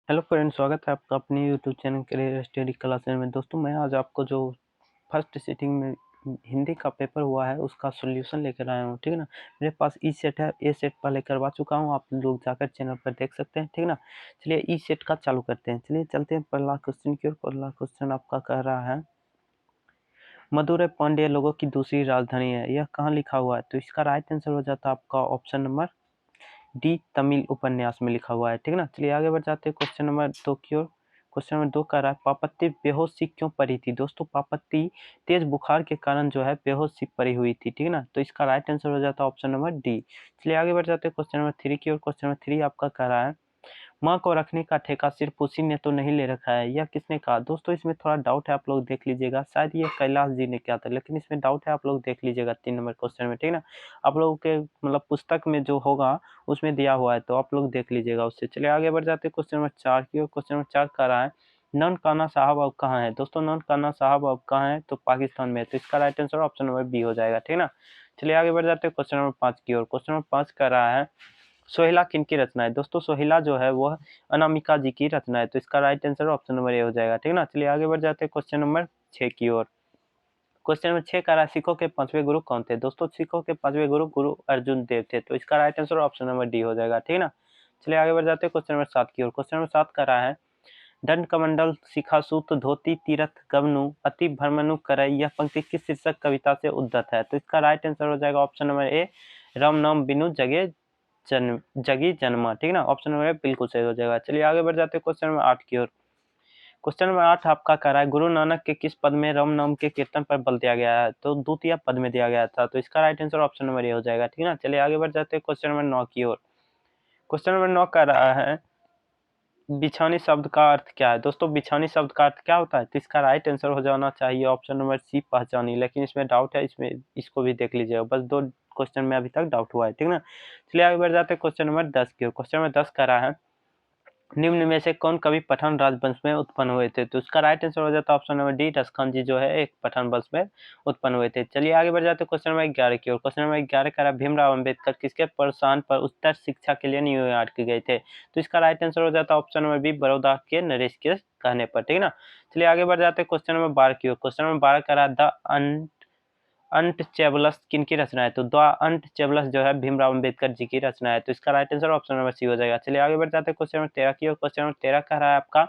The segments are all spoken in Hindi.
हेलो फ्रेंड्स, स्वागत है आपका अपने YouTube channel career study classes में। दोस्तों, मैं आज आपको जो फर्स्ट सिटिंग में हिंदी का पेपर हुआ है उसका सॉल्यूशन लेकर आया हूँ। ठीक है ना। मेरे पास ई सेट है, ए सेट पहले करवा चुका हूँ, आप लोग जाकर चैनल पर देख सकते हैं। ठीक है ना। चलिए ई सेट का चालू करते हैं। चलिए चलते हैं पहला क्वेश्चन की ओर। पहला क्वेश्चन आपका कह रहा है, मदुरै पांड्य लोगों की दूसरी राजधानी है, यह कहाँ लिखा हुआ है? तो इसका राइट आंसर हो जाता है आपका ऑप्शन नंबर डी, तमिल उपन्यास में लिखा हुआ है। ठीक है ना। चलिए आगे बढ़ जाते हैं क्वेश्चन नंबर 2 की ओर। क्वेश्चन नंबर 2 कह रहा है, पापत्ती बेहोश सी क्यों पड़ी थी? दोस्तों, पापत्ती तेज बुखार के कारण जो है बेहोश सी पड़ी हुई थी। ठीक है ना। तो इसका राइट आंसर हो जाता है ऑप्शन नंबर डी। चलिए आगे बढ़ जाते हैं क्वेश्चन नंबर 3 की ओर। क्वेश्चन नंबर 3 आपका कह रहा है, माँ को रखने का ठेका सिर्फ उसी ने तो नहीं ले रखा है, यह किसने कहा? दोस्तों, इसमें थोड़ा डाउट है, आप लोग देख लीजिएगा। शायद ये कैलाश जी ने किया था, लेकिन इसमें डाउट है, आप लोग देख लीजिएगा 3 नंबर क्वेश्चन में। ठीक है ना। आप लोगों के मतलब पुस्तक में जो होगा उसमें दिया हुआ है, तो आप लोग देख लीजिएगा उससे। चलिए आगे बढ़ जाते हैं क्वेश्चन नंबर 4 की ओर। क्वेश्चन नंबर 4 कह रहा है, ननकाना साहब अब कहाँ है? दोस्तों, ननकाना साहब अब कहाँ है? तो पाकिस्तान में है। तो इसका right answer option number B हो जाएगा। ठीक है ना। चलिए आगे बढ़ जाते हैं क्वेश्चन नंबर 5 की ओर। क्वेश्चन नंबर 5 कह रहा है, सोहेला किनकी रचना है? दोस्तों, सोहेला जो है वह अनामिका जी की रचना है। तो इसका राइट आंसर ऑप्शन नंबर ए हो जाएगा। ठीक है ना। चलिए आगे बढ़ जाते हैं क्वेश्चन नंबर 6 की ओर। क्वेश्चन नंबर 6 कह रहा है, सिखों के 5वें गुरु कौन थे? दोस्तों, सिखों के 5वें गुरु गुरु अर्जुन देव थे। तो इसका right answer option number D हो जाएगा। ठीक है ना। चलिए आगे बढ़ जाते हैं क्वेश्चन नंबर 7 की ओर। क्वेश्चन नंबर 7 कह रहा है, दंड कमंडल शिखासूत धोती तीरथ गमनु अति भ्रमनु करई, यह पंक्ति किस शीर्षक कविता से उद्धत है? तो इसका राइट आंसर हो जाएगा ऑप्शन नंबर ए, राम नाम बिनु जगी जन्मा। ठीक है ना। ऑप्शन नंबर ए बिल्कुल सही हो जाएगा। चलिए आगे बढ़ जाते हैं क्वेश्चन नंबर 8 की ओर। क्वेश्चन नंबर 8 आपका कह रहा है, गुरु नानक के किस पद में राम नाम के कीर्तन पर बल दिया गया है? तो द्वितीय पद में दिया गया था। तो इसका राइट आंसर ऑप्शन नंबर ए हो जाएगा। ठीक है ना। चलिए आगे बढ़ जाते हैं क्वेश्चन नंबर 9 की ओर। क्वेश्चन नंबर 9 कह रहा है, बिछानी शब्द का अर्थ क्या है? दोस्तों, बिछानी शब्द का अर्थ क्या होता है? तो इसका राइट आंसर हो जाना चाहिए ऑप्शन नंबर सी, पहचानी। लेकिन इसमें डाउट है, इसमें इसको भी देख लीजिएगा। बस 2 क्वेश्चन में अभी तक डाउट हुआ है। ठीक है ना। चलिए आगे बढ़ जाते हैं क्वेश्चन नंबर 10 की ओर। क्वेश्चन नंबर 10 कह रहा है, निम्न में से कौन कवि पठान राजवंश में उत्पन्न हुए थे? तो इसका राइट आंसर हो जाता है ऑप्शन नंबर डी, रसखान जी जो है एक पठान वंश में उत्पन्न हुए थे। चलिए आगे बढ़ जाते हैं क्वेश्चन नंबर 11 की ओर। क्वेश्चन नंबर 11 कह रहा है, भीमराव अम्बेडकर किसके प्रोत्साहन पर उच्चतर शिक्षा के लिए न्यूयॉर्क गए थे? तो इसका राइट आंसर हो जाता है ऑप्शन नंबर बी, बड़ौदा के नरेश के कहने पर। ठीक है ना। चलिए आगे बढ़ जाते हैं क्वेश्चन नंबर 12 की ओर। क्वेश्चन नंबर 12 कह रहा है, द अनटचेबल्स किनकी रचना है? तो द अनटचेबल्स जो है भीमराव अम्बेडकर जी की रचना है। तो इसका right answer option number C हो जाएगा। चलिए आगे बढ़ जाते हैं क्वेश्चन नंबर 13 की ओर। क्वेश्चन नंबर 13 कह रहा है आपका,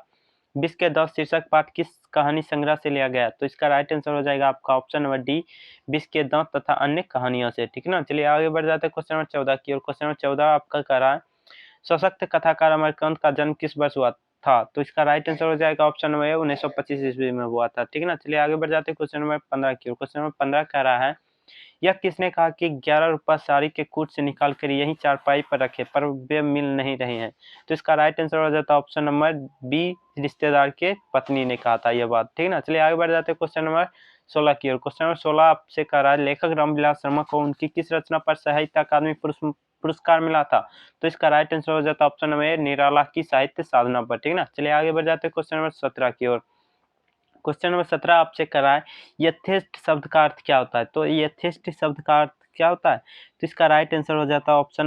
विश्व के 10 शीर्षक पाठ किस कहानी संग्रह से लिया गया? तो इसका राइट आंसर हो जाएगा आपका ऑप्शन नंबर डी, विश्व के दांत तथा अन्य कहानियों से। ठीक है ना। चलिए आगे बढ़ जाते हैं क्वेश्चन नंबर 14 की ओर। क्वेश्चन नंबर 14 आपका कह रहा है, सशक्त कथाकार अमरकांत का जन्म किस वर्ष हुआ था? तो इसका राइट आंसर हो जाएगा ऑप्शन नंबर ए, 1925 ईस्वी में हुआ था। ठीक है ना। चलिए आगे बढ़ जाते हैं क्वेश्चन नंबर 15 की ओर। क्वेश्चन नंबर 15 कह रहा है, यह किसने कहा कि 11 रुपया साड़ी के कूट से निकाल कर यहीं चारपाई पर रखे, पर वे मिल नहीं रहे हैं? तो इसका राइट आंसर हो जाता है ऑप्शन नंबर बी, रिश्तेदार के पत्नी ने कहा था यह बात। ठीक है ना। चलिए आगे बढ़ जाते हैं क्वेश्चन नंबर 16 की ओर। क्वेश्चन नंबर 16 आपसे कह रहा है, लेखक रामविलास शर्मा को उनकी किस रचना पर साहित्य अकादमी पुरस्कार मिला था? तो इसका राइट आंसर हो जाता है ऑप्शन नंबर ए, निराला की साहित्य साधना पर। ठीक है ना। चलिए आगे बढ़ जाते हैं क्वेश्चन नंबर 17 की ओर। क्वेश्चन नंबर 17 आपसे करा है, यथेष्ट शब्द का अर्थ क्या होता है? तो यथेष्ट शब्द का अर्थ क्या होता है? तो इसका राइट आंसर हो जाता है ऑप्शन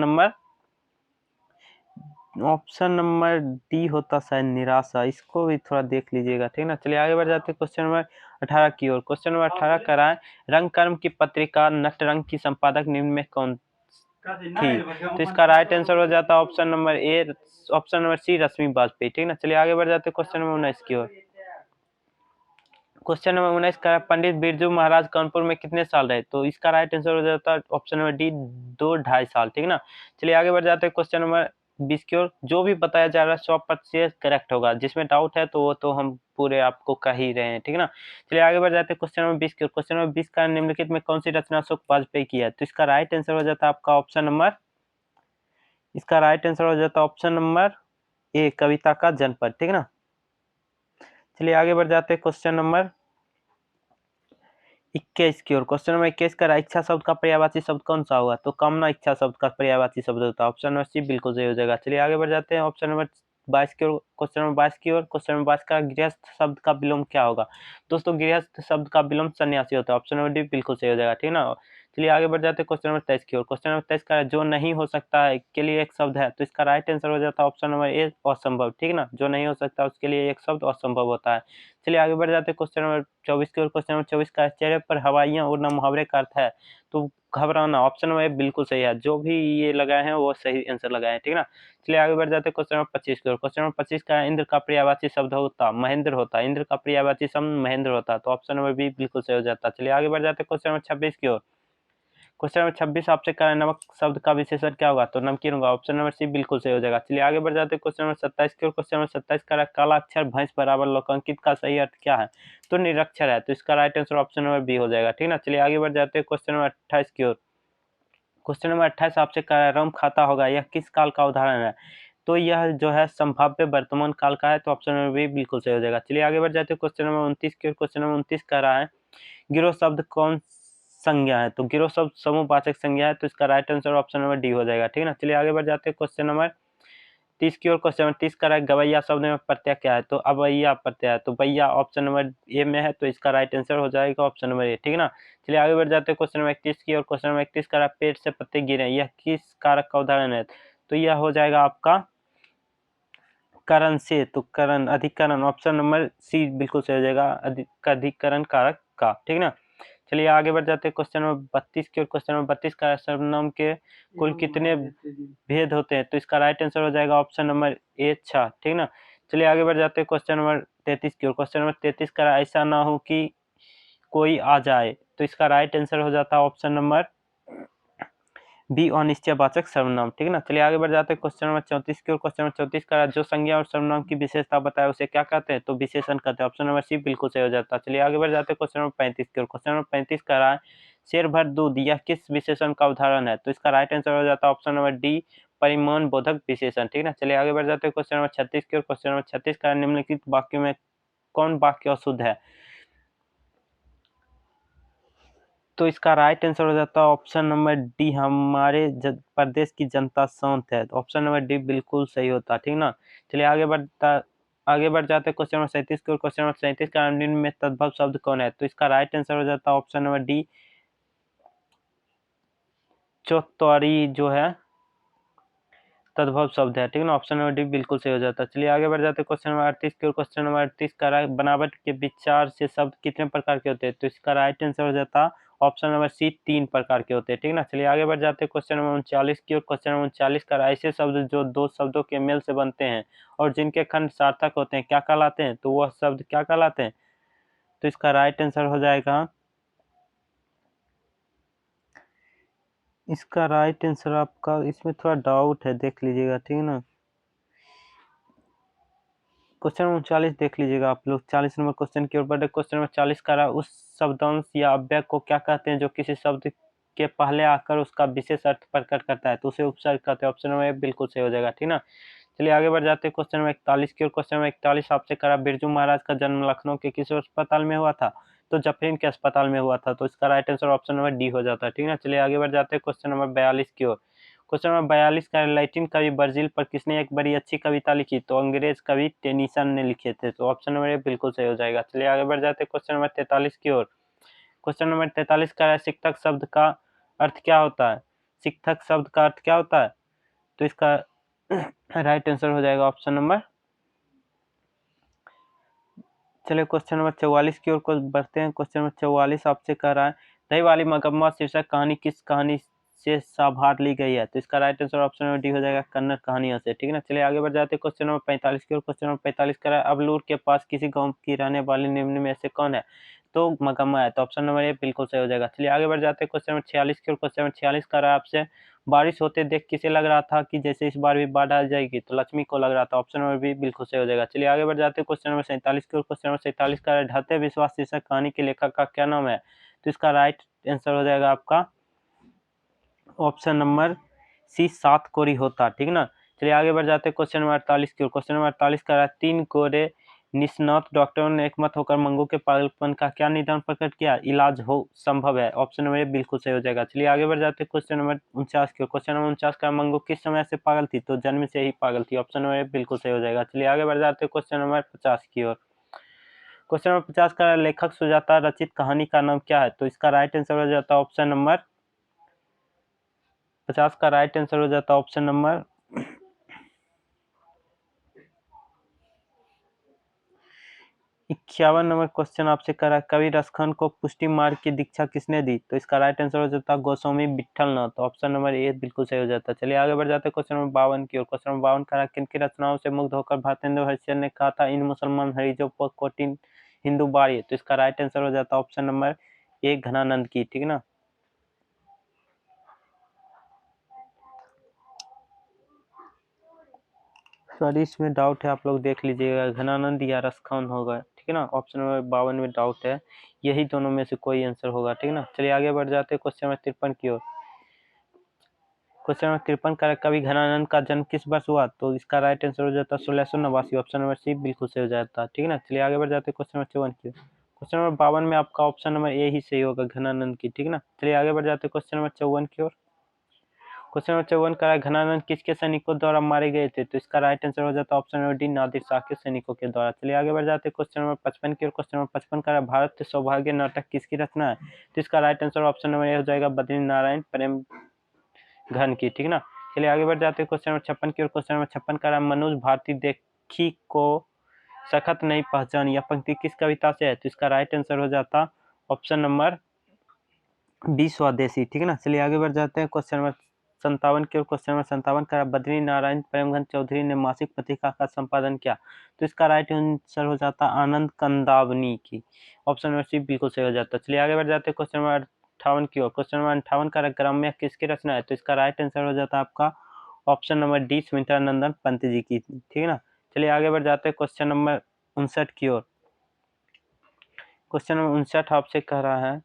नंबर डी होता शायद, निराशा। इसको भी थोड़ा देख लीजिएगा। ठीक है ना। चलिए आगे बढ़ जाते हैं क्वेश्चन नंबर 18 की ओर। क्वेश्चन नंबर 18 करा है, रंग कर्म की पत्रिका नटरंग की संपादक निम्न में कौन थी? तो इसका राइट आंसर हो जाता है option number A, option number C, Rashmi Vajpayee. ठीक है ना। चलिए आगे बढ़ जाते हैं क्वेश्चन नंबर 19 की ओर। क्वेश्चन नंबर 19 का, पंडित बिरजू महाराज कानपुर में कितने साल रहे? तो इसका राइट आंसर हो जाता है ऑप्शन नंबर डी, 2-2.5 साल। ठीक है ना। चलिए आगे बढ़ जाते हैं क्वेश्चन नंबर 20 की ओर। जो भी बताया जा रहा है 100% करेक्ट होगा, जिसमें डाउट है तो वो तो हम पूरे आपको कह ही रहे हैं। ठीक है ना। चलिए आगे बढ़ जाते हैं क्वेश्चन नंबर 20 की ओर। क्वेश्चन नंबर 20 का, निम्नलिखित में कौन सी रचना अशोक वाजपेयी की है? तो इसका राइट आंसर हो जाता है आपका ऑप्शन नंबर, इसका राइट आंसर हो जाता है ऑप्शन नंबर ए, कविता का जनपद। ठीक है ना। चलिए आगे बढ़ जाते हैं क्वेश्चन नंबर 21 की ओर। क्वेश्चन नंबर 21 का, इच्छा शब्द का पर्यायवाची शब्द कौन सा होगा? तो कामना इच्छा शब्द का पर्यायवाची शब्द होता है। ऑप्शन नंबर सी बिल्कुल सही हो जाएगा। चलिए आगे बढ़ जाते हैं ऑप्शन नंबर 22 की ओर। क्वेश्चन नंबर 22 की ओर। क्वेश्चन नंबर 22 का, गृहस्थ शब्द का विलोम क्या होगा? दोस्तों, गृहस्थ शब्द का विलोम सन्यासी होता है। ऑप्शन नंबर डी बिल्कुल सही हो जाएगा। ठीक है ना। चलिए आगे बढ़ जाते हैं क्वेश्चन नंबर 23 की ओर। क्वेश्चन नंबर 23 का जो नहीं हो सकता है के लिए एक शब्द है, तो इसका राइट आंसर हो जाता है ऑप्शन नंबर ए असंभव, ठीक है ना। जो नहीं हो सकता उसके लिए एक शब्द असंभव होता है। चलिए आगे बढ़ जाते हैं क्वेश्चन नंबर 24 की ओर। क्वेश्चन नंबर 24 का चेहरे पर हवाइयाँ उड़ना मुहावरे का अर्थ है, तो घबराना, ऑप्शन नंबर ए बिल्कुल सही है। जो भी ये लगाए हैं वो सही आंसर लगाए हैं, ठीक है ना। चलिए आगे बढ़ जाते हैं क्वेश्चन नंबर 25 की ओर। क्वेश्चन नंबर 25 का इंद्र का पर्यायवाची शब्द होता महेंद्र होता, इंद्र का पर्यायवाची शब्द महेंद्र होता, तो ऑप्शन नंबर बी बिल्कुल सही हो जाता। चलिए आगे बढ़ जाते हैं क्वेश्चन नंबर 26 की ओर। क्वेश्चन नंबर 26 आपसे कह रहा है नमक शब्द का विशेषण क्या होगा, तो नमकीन होगा, ऑप्शन नंबर सी बिल्कुल सही हो जाएगा। चलिए आगे बढ़ जाते हैं क्वेश्चन नंबर 27 की ओर। क्वेश्चन नंबर 27 कह रहा है काला अक्षर भैंस बराबर लोकांकित का सही अर्थ क्या है, तो निरक्षर है, तो इसका right answer option number B हो जाएगा, ठीक है ना। चलिए आगे बढ़ जाते हैं क्वेश्चन नंबर 28 की ओर। क्वेश्चन नंबर 28 आपसे कह रहा है रम खाता होगा, यह किस काल का उदाहरण है, तो यह जो है संभाव्य वर्तमान काल का है, तो ऑप्शन नंबर बी बिल्कुल सही हो जाएगा। चलिए आगे बढ़ जाते हैं क्वेश्चन नंबर 29 की ओर। क्वेश्चन नंबर 29 कह रहा है गिरोह शब्द कौन संज्ञा है, तो गिरोह शब्द समूहवाचक संज्ञा है, तो इसका right answer option number D हो जाएगा, ठीक है ना। चलिए आगे बढ़ जाते हैं क्वेश्चन नंबर 30 की ओर। क्वेश्चन नंबर 30 का है गवैया शब्द में प्रत्यय क्या है, तो अवैया प्रत्यय है, तो वैया ऑप्शन नंबर ए में है, तो इसका राइट आंसर हो जाएगा ऑप्शन नंबर ए, ठीक है ना। चलिए आगे बढ़ जाते हैं क्वेश्चन नंबर 31 की ओर। क्वेश्चन नंबर 31 का पेट से पत्ते गिरे, यह किस कारक का उदाहरण है, तो यह हो जाएगा आपका करण से, तो करण अधिकरण, ऑप्शन नंबर सी बिल्कुल सही हो जाएगा, अधिकरण कारक का, ठीक है ना। चलिए आगे बढ़ जाते हैं क्वेश्चन नंबर 32 की ओर। क्वेश्चन नंबर 32 का सर्वनाम के कुल कितने भेद होते हैं, तो इसका राइट आंसर हो जाएगा ऑप्शन नंबर ए 6, ठीक ना। चलिए आगे बढ़ जाते हैं क्वेश्चन नंबर 33 की ओर। क्वेश्चन नंबर 33 का ऐसा ना हो कि कोई आ जाए, तो इसका राइट आंसर हो जाता है ऑप्शन नंबर बी अनिश्चयवाचक सर्वनाम, ठीक है ना। चलिए आगे बढ़ जाते हैं क्वेश्चन नंबर 34 की ओर। क्वेश्चन नंबर 34 का जो संज्ञा और सर्वनाम की विशेषता बताए उसे क्या कहते हैं, तो विशेषण कहते हैं, ऑप्शन नंबर सी बिल्कुल सही हो जाता है। चलिए आगे बढ़ जाते हैं क्वेश्चन नंबर 35 की ओर। क्वेश्चन नंबर 35 का रहा है शेर भर दूध, यह किस विशेषण का उदाहरण है, तो इसका राइट आंसर हो जाता है ऑप्शन नंबर डी परिमाण बोधक विशेषण, ठीक है ना। चलिए आगे बढ़ जाते हैं क्वेश्चन नंबर 36 की ओर। क्वेश्चन नंबर 36 का निम्नलिखित वाक्यों में कौन वाक्य अशुद्ध है, तो इसका राइट आंसर हो जाता है ऑप्शन नंबर डी हमारे प्रदेश की जनता शांत है, तो ऑप्शन नंबर डी बिल्कुल सही होता है, ठीक ना। चलिए आगे बढ़ जाते हैं क्वेश्चन नंबर 37 की ओर। क्वेश्चन नंबर 37 का निम्न में तद्भव शब्द कौन है, तो इसका राइट आंसर हो जाता है ऑप्शन नंबर डी चौतरी जो है तद्भव शब्द है, ठीक है ना। ऑप्शन नंबर डी बिल्कुल सही हो जाता है। चलिए आगे बढ़ जाते हैं क्वेश्चन नंबर 38 की ओर। क्वेश्चन नंबर 38 का बनावट के विचार से शब्द कितने प्रकार के होते हैं, तो इसका राइट आंसर हो जाता है ऑप्शन नंबर सी 3 प्रकार के होते हैं, ठीक है ना। चलिए आगे बढ़ जाते हैं क्वेश्चन नंबर 39 की ओर। क्वेश्चन नंबर 39 का ऐसे शब्द जो दो शब्दों के मेल से बनते हैं और जिनके खंड सार्थक होते हैं क्या कहलाते हैं, तो वह शब्द क्या कहलाते हैं, तो इसका राइट आंसर हो जाएगा, इसका राइट आंसर आपका इसमें थोड़ा डाउट है, देख लीजिएगा, ठीक है ना। क्वेश्चन नंबर 39 देख लीजिएगा आप लोग। 40 नंबर क्वेश्चन की ओर बढ़े। क्वेश्चन नंबर 40 का रहा उस शब्दांश या अव्यय को क्या कहते हैं जो किसी शब्द के पहले आकर उसका विशेष अर्थ प्रकट करता है, तो उसे उपसर्ग कहते हैं, ऑप्शन नंबर ए बिल्कुल सही हो जाएगा, ठीक ना। चलिए आगे बढ़ जाते हैं क्वेश्चन नंबर 41 की ओर। क्वेश्चन नंबर 41 आपसे करा बिरजू महाराज का जन्म लखनऊ के किस अस्पताल में हुआ था, तो जफरीन के अस्पताल में हुआ था, तो इसका right answer option number D हो जाता है, ठीक ना। चलिए आगे बढ़ जाते हैं क्वेश्चन नंबर 42 की ओर। क्वेश्चन नंबर 42 का लैटिन कवि वर्जिल पर किसने एक बड़ी अच्छी कविता लिखी, तो अंग्रेज कवि टेनिसन ने लिखे थे, तो ऑप्शन नंबर ए बिल्कुल सही हो जाएगा। चलिए आगे बढ़ जाते हैं क्वेश्चन नंबर 43 की ओर। क्वेश्चन नंबर 43 का शिक्षक शब्द का अर्थ क्या होता है, शिक्षक शब्द का अर्थ क्या होता है, तो इसका राइट आंसर हो जाएगा ऑप्शन नंबर, चलिए क्वेश्चन नंबर 44 की ओर को बढ़ते हैं। क्वेश्चन नंबर 44 आपसे कह रहा है दही वाली मगम्मा शीर्षक कहानी किस कहानी से साभार ली गई है, तो इसका right answer option number D हो जाएगा कन्नड़ कहानियों से, ठीक है ना। चलिए आगे बढ़ जाते हैं क्वेश्चन नंबर 45 की ओर। क्वेश्चन नंबर 45 कह रहा है अबलूर के पास किसी गांव की रहने वाली निम्न में से कौन है, तो मगम्मा है, तो ऑप्शन नंबर ए बिल्कुल सही हो जाएगा। चलिए आगे बढ़ जाते हैं क्वेश्चन नंबर 46 की ओर। क्वेश्चन नंबर 46 कह रहा है आपसे बारिश होते देख किसे लग रहा था कि जैसे इस बार भी बाढ़ आ जाएगी, तो लक्ष्मी को लग रहा था, ऑप्शन नंबर बी बिल्कुल सही हो जाएगा। चलिए आगे बढ़ जाते हैं क्वेश्चन नंबर 47 की ओर। क्वेश्चन नंबर 47 का ढाते विश्वास शीर्षक कहानी के लेखक का क्या नाम है, तो इसका राइट आंसर हो जाएगा आपका ऑप्शन नंबर सी सात कोरी होता, ठीक ना। चलिए आगे बढ़ जाते हैं क्वेश्चन नंबर 48 की ओर। क्वेश्चन नंबर 48 का 3 कोरे निष्णात डॉक्टरों ने एकमत होकर मंगू के पागलपन का क्या निदान प्रकट किया, इलाज हो संभव है, ऑप्शन नंबर ए बिल्कुल सही हो जाएगा। चलिए आगे बढ़ जाते हैं क्वेश्चन नंबर 49 की ओर। क्वेश्चन नंबर 49 का मंगू किस समय से पागल थी, तो जन्म से ही पागल थी, ऑप्शन नंबर ए बिल्कुल सही हो जाएगा। चलिए आगे बढ़ जाते हैं क्वेश्चन नंबर 50 की ओर। क्वेश्चन नंबर 50 का लेखक सुजाता रचित कहानी का नाम क्या है, तो इसका राइट आंसर हो जाता है ऑप्शन नंबर 50 का राइट आंसर हो जाता ऑप्शन नंबर 51 नंबर क्वेश्चन आपसे करा, कवि रसखान को पुष्टि मार्ग की दीक्षा किसने दी? तो इसका राइट आंसर हो जाता गोस्वामी विट्ठलनाथ। तो ऑप्शन नंबर ए बिल्कुल सही हो जाता। चलिए आगे बढ़ जाते हैं क्वेश्चन नंबर 52 की ओर। क्वेश्चन नंबर 52 करा, किन की रचनाओं से मुग्ध होकर भारतेंदु हरिश्चंद्र ने कहा था, इन मुसलमान हरिजों पर कोटिन हिंदू बाड़िए? तो इसका राइट आंसर हो जाता ऑप्शन नंबर ए घनानंद की। ठीक है ना, सॉरी इसमें डाउट है, आप लोग देख लीजिएगा, घनानंद या रसखान होगा। ठीक है ना, ऑप्शन नंबर 52 में डाउट है, यही दोनों में से कोई आंसर होगा। ठीक है ना, चलिए आगे बढ़ जाते हैं क्वेश्चन नंबर 53 की ओर। क्वेश्चन नंबर 53 का, कवि घनानंद का जन्म किस वर्ष हुआ? तो इसका राइट आंसर हो जाता 1689। ऑप्शन नंबर सी बिल्कुल सही हो जाता। ठीक है ना, चलिए आगे बढ़ जाते हैं क्वेश्चन नंबर 54 की ओर। क्वेश्चन नंबर 52 में आपका ऑप्शन नंबर ए ही सही होगा, घनानंद की। ठीक है ना, चलिए आगे बढ़ जाते हैं क्वेश्चन नंबर 54 की ओर। क्वेश्चन नंबर 54 का, घनानंद किसके सैनिकों द्वारा मारे गए थे? तो इसका राइट आंसर हो जाता option number D Nadir Shah के सैनिकों के द्वारा। चलिए आगे बढ़ जाते हैं क्वेश्चन नंबर 55 की ओर। क्वेश्चन नंबर 55 का, भारत सौभाग्य नाटक किसकी रचना है? तो इसका राइट आंसर ऑप्शन नंबर ए हो जाएगा बद्री नारायण प्रेम घन की। ठीक है ना, चलिए आगे बढ़ जाते हैं क्वेश्चन नंबर 56 की ओर। क्वेश्चन नंबर 56 का, मनोज भारती देखी को सखत नहीं पहचान, यह पंक्ति किस कविता से है? तो इसका राइट आंसर हो जाता ऑप्शन नंबर बी स्वदेशी। ठीक है ना, चलिए आगे बढ़ जाते हैं क्वेश्चन नंबर 57 की ओर। क्वेश्चन नंबर 57 का, बद्री नारायण प्रेमघन चौधरी ने मासिक पत्रिका का संपादन किया? तो इसका राइट आंसर हो जाता आनंद कंदावनी की। ऑप्शन नंबर सी बिल्कुल सही हो जाता। चलिए आगे बढ़ जाते हैं क्वेश्चन नंबर 58 की ओर। क्वेश्चन नंबर 58 का, ग्राम्य किसकी रचना है? तो इसका राइट आंसर हो जाता आपका option number D Sumitranandan Pant ji की। ठीक है ना, चलिए आगे बढ़ जाते हैं क्वेश्चन नंबर 59 की ओर। क्वेश्चन नंबर 59 आपसे कह रहा है,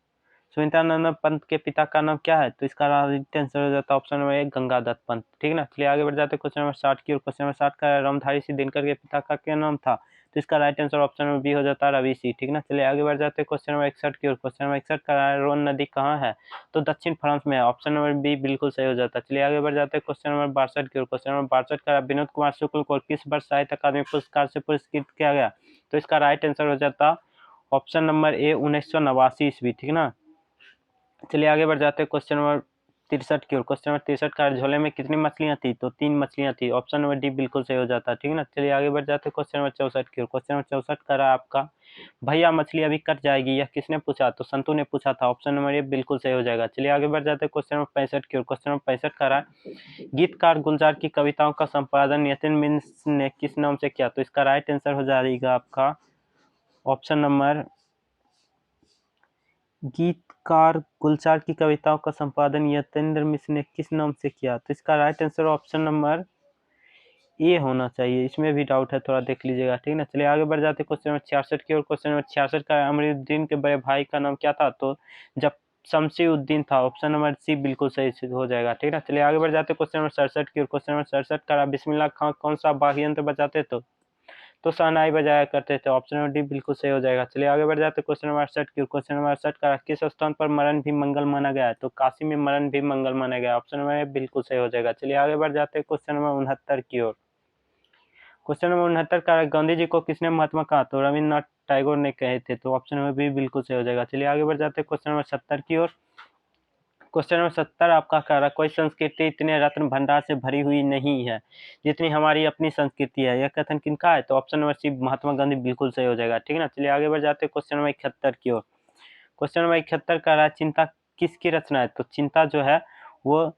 सुमित्रानंदन पंत के पिता का नाम क्या है? तो इसका राइट आंसर हो जाता है ऑप्शन नंबर एक गंगादत्त पंत। ठीक है ना, चलिए आगे बढ़ जाते हैं क्वेश्चन नंबर 60 की ओर। क्वेश्चन नंबर 60 का, रामधारी सिंह दिनकर के पिता का क्या नाम था? तो इसका right answer option number B हो जाता है रवि सिंह। ठीक है ना, चलिए आगे बढ़ जाते हैं क्वेश्चन नंबर 61 की ओर। क्वेश्चन नंबर 61 का, रोन नदी कहाँ है? तो दक्षिण फ्रांस में है। ऑप्शन नंबर बी बिल्कुल सही हो जाता है। चलिए आगे बढ़ जाते हैं क्वेश्चन नंबर 62 की ओर। क्वेश्चन नंबर 62 का, विनोद कुमार शुक्ल को किस वर्ष साहित्य अकादमी पुरस्कार से पुरस्कृत किया गया? तो इसका राइट आंसर हो जाता ऑप्शन नंबर ए 1989 ईस्वी। ठीक है ना, चलिए आगे बढ़ जाते हैं क्वेश्चन नंबर 63 की ओर। क्वेश्चन नंबर 63 का, झोले में कितनी मछलियां थी? तो 3 मछलियां थी। ऑप्शन नंबर डी बिल्कुल सही हो जाता है। ठीक है ना, चलिए आगे बढ़ जाते हैं क्वेश्चन नंबर 64 की ओर। क्वेश्चन नंबर 64 का रहा आपका, भैया मछली अभी कट जाएगी, यह किसने पूछा? तो संतू ने पूछा था। ऑप्शन नंबर ए बिल्कुल सही हो जाएगा। चलिए आगे बढ़ जाते हैं क्वेश्चन नंबर 65 की ओर। क्वेश्चन नंबर 65 का रहा, गीतकार गुलजार की कविताओं का संपादन यतिन मिन्स ने किस नाम से किया? तो इसका राइट आंसर हो जाएगा आपका ऑप्शन नंबर, गीतकार गुलजार की कविताओं का संपादन यतेंद्र मिश्र ने किस नाम से किया? तो इसका राइट आंसर ऑप्शन नंबर ए होना चाहिए, इसमें भी डाउट है, थोड़ा देख लीजिएगा। ठीक है ना, चलिए आगे बढ़ जाते हैं क्वेश्चन नंबर 66 की ओर। क्वेश्चन नंबर 66 का, अमरुद्दीन के बड़े भाई का नाम क्या था? तो जब शमसीउद्दीन था। ऑप्शन नंबर सी बिल्कुल सही हो जाएगा। ठीक है ना, चलिए आगे बढ़ जाते हैं क्वेश्चन नंबर 67 की ओर। क्वेश्चन नंबर 67 का, बिस्मिल्लाह खां कौन सा वाद्य यंत्र बजाते तो शहनाई बजाया करते थे। ऑप्शन नंबर डी बिल्कुल सही हो जाएगा। चलिए आगे बढ़ जाते हैं क्वेश्चन नंबर 68 की। क्वेश्चन नंबर 68 का, किस स्थान पर मरण भी मंगल माना गया है? तो काशी में मरण भी मंगल माना गया। ऑप्शन नंबर ए बिल्कुल सही हो जाएगा। चलिए आगे बढ़ जाते हैं क्वेश्चन नंबर 69 की ओर। क्वेश्चन नंबर 69 का, गांधी जी को किसने महात्मा कहा? तो रविन्द्रनाथ टैगोर ने कहे थे। तो ऑप्शन नंबर बी बिल्कुल सही हो जाएगा। चलिए आगे बढ़ जाते हैं क्वेश्चन नंबर 70 की ओर। क्वेश्चन नंबर 70 आपका कह रहा है, कोई संस्कृति इतने रत्न भंडार से भरी हुई नहीं है जितनी हमारी अपनी संस्कृति है, यह कथन किनका है? तो ऑप्शन नंबर सी महात्मा गांधी बिल्कुल सही हो जाएगा। ठीक है ना, चलिए आगे बढ़ जाते हैं क्वेश्चन नंबर 71 की ओर। क्वेश्चन नंबर 71 कह रहा है, चिंता किसकी रचना है? तो चिंता जो है वो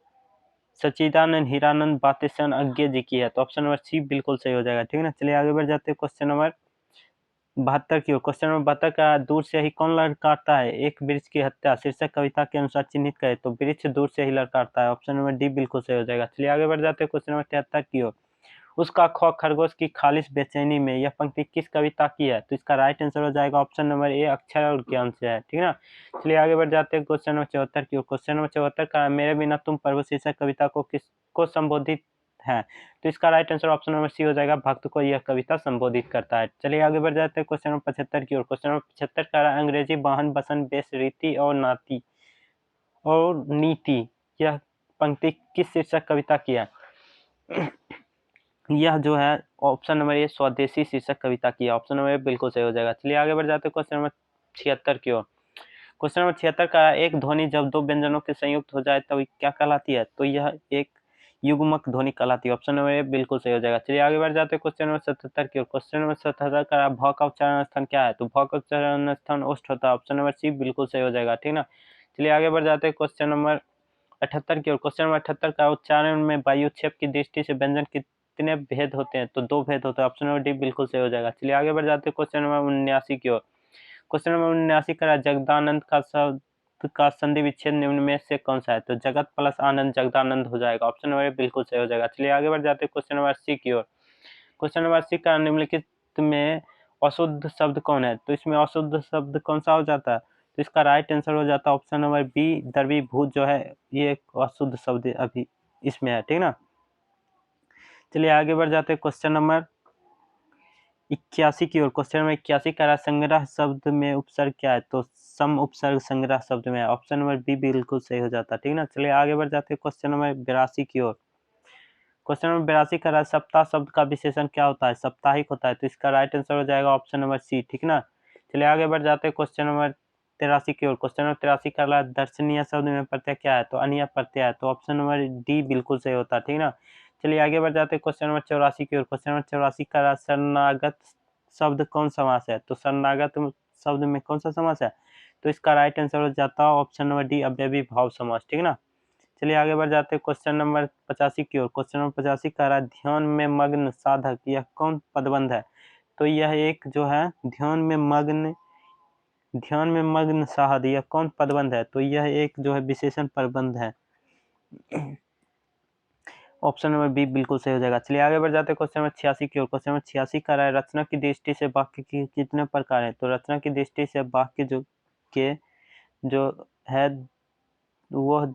सच्चिदानंद हीरानंद बातेशन अज्ञे जी की है। तो ऑप्शन नंबर सी बिल्कुल सही हो जाएगा। ठीक है ना, चलिए आगे बढ़ जाते हैं क्वेश्चन नंबर 72 की ओर। क्वेश्चन नंबर 72 का, दूर से ही कौन ललकारता है, एक वृक्ष की हत्या शीर्षक कविता के अनुसार चिन्हित करे? तो वृक्ष दूर से ही ललकारता है। ऑप्शन नंबर डी बिल्कुल सही हो जाएगा। चलिए आगे बढ़ जाते हैं क्वेश्चन नंबर 73 की ओर। उसका खौफ खरगोश की खालिश बेचैनी में, यह पंक्ति किस कविता की है? तो इसका राइट आंसर हो जाएगा ऑप्शन नंबर ए अक्षर और ज्ञान से है। ठीक है ना, चलिए आगे बढ़ जाते हैं क्वेश्चन नंबर 74 की ओर। क्वेश्चन नंबर 74 का, मेरे बिना तुम प्रभु शीर्षक कविता को किसको संबोधित है? तो इसका right answer option number C हो जाएगा, भक्त को यह कविता संबोधित करता है। चलिए आगे बढ़ जाते हैं क्वेश्चन नंबर 75 की ओर। क्वेश्चन नंबर 75 का, अंग्रेजी वाहन बसन बेस रीति और नीति, यह पंक्ति किस शीर्षक कविता की है? यह जो है ऑप्शन नंबर ए स्वदेशी शीर्षक कविता की है। ऑप्शन नंबर ए बिल्कुल सही हो जाएगा। चलिए आगे बढ़ जाते हैं क्वेश्चन नंबर 76 की ओर। क्वेश्चन नंबर 76 का एक ध्वनि जब दो व्यंजनों के संयुक्त हो जाए तो क्या कहलाती है? तो यह एक युग्मक ध्वनि कहलाती है। ऑप्शन नंबर ए बिल्कुल सही हो जाएगा। चलिए आगे बढ़ जाते हैं क्वेश्चन नंबर 77 की ओर। क्वेश्चन नंबर 77 का भ का उच्चारण स्थान क्या है? तो भ का उच्चारण स्थान ओष्ठ होता है। ऑप्शन नंबर सी बिल्कुल सही हो जाएगा, ठीक ना। चलिए आगे बढ़ जाते हैं क्वेश्चन नंबर 78 की ओर। क्वेश्चन नंबर 78 का उच्चारण में वायुक्षेप की दृष्टि से व्यंजन कितने भेद होते हैं? तो 2 भेद होते हैं। ऑप्शन नंबर डी बिल्कुल सही हो जाएगा। चलिए आगे बढ़ जाते हैं क्वेश्चन नंबर 79 की ओर। क्वेश्चन नंबर 79 का जगदानंद का शब्द का संधि विच्छेद निम्न में से कौन सा है? तो जगत प्लस आनंद जगदानंद हो जाएगा। ऑप्शन नंबर ए बिल्कुल सही हो जाएगा। चलिए आगे बढ़ जाते हैं क्वेश्चन नंबर 80 की ओर। क्वेश्चन नंबर 80 का निम्नलिखित में अशुद्ध शब्द कौन है? तो इसमें अशुद्ध शब्द कौन सा हो जाता है? तो इसका राइट आंसर हो जाता है ऑप्शन नंबर बी, द्रवीभूत जो है ये एक अशुद्ध शब्द अभी इसमें है, ठीक ना। चलिए आगे बढ़ जाते हैं क्वेश्चन नंबर 81 की ओर। क्वेश्चन नंबर 81 का संग्रह शब्द में उपसर्ग क्या है? तो सम उपसर्ग संग्रह शब्द में है। ऑप्शन नंबर बी बिल्कुल सही हो जाता है, ठीक ना। चलिए आगे बढ़ जाते हैं क्वेश्चन नंबर 82 की ओर। क्वेश्चन नंबर 82 का सप्ताह शब्द का विशेषण क्या होता है? साप्ताहिक होता है। तो इसका राइट आंसर हो जाएगा ऑप्शन नंबर सी, ठीक ना। चलिए आगे बढ़ जाते हैं क्वेश्चन नंबर 83 की ओर। क्वेश्चन नंबर 83 का दर्शनीय शब्द में प्रत्यय क्या है? तो अनीय प्रत्यय है। तो ऑप्शन नंबर डी बिल्कुल सही होता है, ठीक ना। चलिए आगे बढ़ जाते हैं क्वेश्चन नंबर 84 की ओर। क्वेश्चन नंबर 84 का शरणागत शब्द कौन समास है? तो शरणागत शब्द में कौन सा समास है? तो इसका राइट आंसर हो जाता है ऑप्शन नंबर डी, अव्ययी भाव समास, ठीक ना। चलिए आगे बढ़ जाते हैं क्वेश्चन नंबर 85 की ओर। क्वेश्चन नंबर 85 का ध्यान में मग्न साधक यह कौन पदबंध है? तो यह एक जो है ध्यान में मग्न साधक यह कौन पदबंध है? तो यह एक जो है विशेषण पदबंध है। ऑप्शन नंबर बी बिल्कुल सही हो जाएगा। चलिए आगे बढ़ जाते हैं क्वेश्चन नंबर 86 की ओर। क्वेश्चन नंबर 86 का रचना की दृष्टि से वाक्य की कितने प्रकार हैं? तो रचना की दृष्टि से वाक्य जो है वह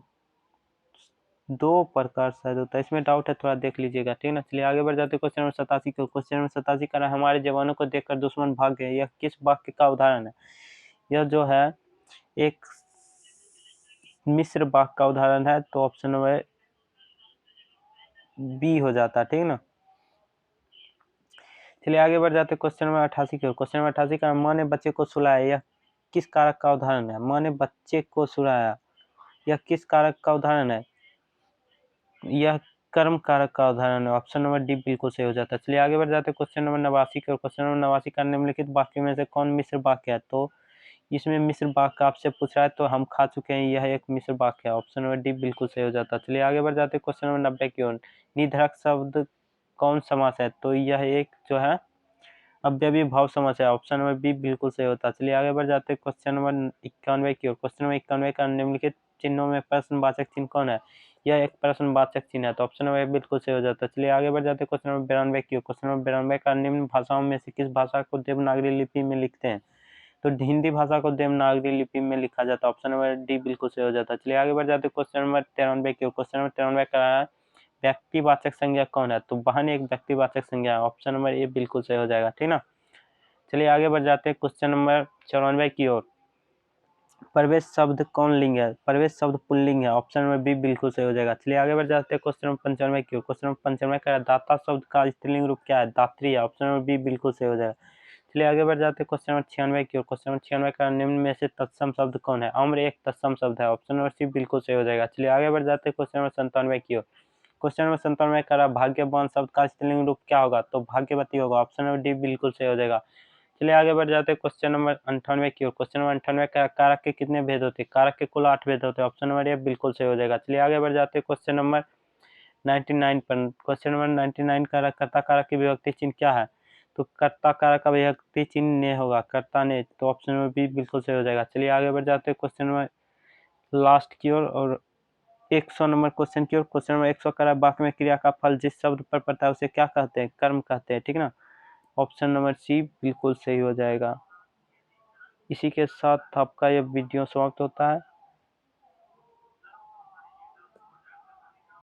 2 प्रकार शायद होता है। इसमें डाउट है, थोड़ा देख लीजिएगा, ठीक ना। चलिए आगे बढ़ जाते हैं क्वेश्चन नंबर 87 की ओर। क्वेश्चन नंबर 87 का हमारे जवानों को देखकर दुश्मन भाग गए यह किस वाक्य का उदाहरण है? यह जो है एक मिश्र वाक्य का उदाहरण है। तो ऑप्शन नंबर बी हो जाता है, ठीक ना। चलिए आगे बढ़ जाते हैं क्वेश्चन नंबर 88 की ओर। क्वेश्चन नंबर 88 का माँ ने बच्चे को सुलाया यह किस कारक का उदाहरण है? माँ ने बच्चे को सुलाया यह किस कारक का उदाहरण है? यह कर्म कारक का उदाहरण है। ऑप्शन नंबर डी बिल्कुल सही हो जाता है। चलिए आगे बढ़ जाते हैं क्वेश्चन नंबर 89 की ओर। क्वेश्चन नंबर 89 का निम्नलिखित वाक्य में से कौन मिश्र वाक्य है? तो इसमें मिश्र वाक्य आपसे पूछ रहा है, तो हम खा चुके हैं, यह एक मिश्र वाक्य है। ऑप्शन नंबर डी बिल्कुल सही हो जाता है। चलिए आगे बढ़ जाते हैं क्वेश्चन नंबर 90 की ओर। निधड़क शब्द कौन समास है? तो यह एक जो है अव्ययी भाव समास है। ऑप्शन नंबर बी बिल्कुल सही होता है। चलिए आगे बढ़ जाते हैं क्वेश्चन नंबर 91 की ओर। क्वेश्चन नंबर 91 का निम्नलिखित चिन्हों में प्रश्नवाचक चिन्ह कौन है? यह एक प्रश्नवाचक चिन्ह है। तो ऑप्शन नंबर ए बिल्कुल सही हो जाता है। चलिए आगे बढ़ जाते हैं क्वेश्चन नंबर 92 की ओर। क्वेश्चन नंबर 92 का निम्न भाषाओं में से किस भाषा को देवनागरी लिपि में लिखते हैं? तो हिंदी भाषा को देवनागरी लिपि में लिखा जाता है। ऑप्शन नंबर डी बिल्कुल सही हो जाता है। चलिए आगे बढ़ जाते हैं क्वेश्चन नंबर 93 की ओर। क्वेश्चन नंबर 93 का व्यक्तिवाचक संज्ञा कौन है? तो वाहन एक व्यक्तिवाचक संज्ञा है। ऑप्शन नंबर ए बिल्कुल सही हो जाएगा, ठीक ना। चलिए आगे बढ़ जाते हैं क्वेश्चन नंबर 94 की ओर। प्रवेश शब्द कौन लिंग है? प्रवेश शब्द पुल्लिंग है। ऑप्शन नंबर बी बिल्कुल सही हो जाएगा। चलिए आगे बढ़ जाते हैं क्वेश्चन नंबर 95 की ओर। क्वेश्चन नंबर 95 का दाता शब्द का स्त्रीलिंग रूप क्या है? दात्री है। ऑप्शन नंबर बी बिल्कुल सही हो जाएगा। चलिए आगे बढ़ जाते हैं क्वेश्चन नंबर 96 की ओर। क्वेश्चन नंबर 96 का निम्न में से तत्सम शब्द कौन है? आम्र एक तत्सम शब्द है। ऑप्शन नंबर सी बिल्कुल सही हो जाएगा। चलिए आगे बढ़ जाते हैं क्वेश्चन नंबर 97 की ओर। क्वेश्चन नंबर 97 का भाग्यवान शब्द का स्त्रीलिंग रूप क्या होगा? तो भाग्यवती होगा। ऑप्शन नंबर डी बिल्कुल सही हो जाएगा। चलिए आगे बढ़ जाते हैं क्वेश्चन नंबर 98 की ओर। क्वेश्चन नंबर 98 का कारक के कितने भेद होते हैं? कारक के कुल 8 भेद होते हैं। ऑप्शन नंबर ए बिल्कुल सही हो जाएगा। चलिए आगे बढ़ जाते हैं क्वेश्चन नंबर 99 पर। क्वेश्चन नंबर 99 का कर्ता कारक की विभक्ति चिन्ह क्या है? तो कर्ता कारक का विभक्ति चिन्ह ने होगा, कर्ता ने। तो ऑप्शन नंबर बी बिल्कुल सही हो जाएगा। चलिए आगे बढ़ जाते हैं क्वेश्चन नंबर लास्ट की ओर और 100 नंबर क्वेश्चन की ओर। क्वेश्चन नंबर 100 का वाक्य में क्रिया का फल जिस शब्द पर पड़ता है उसे क्या कहते हैं? कर्म कहते हैं, ठीक ना। ऑप्शन नंबर सी बिल्कुल सही हो जाएगा। इसी के साथ आपका यह वीडियो समाप्त होता है।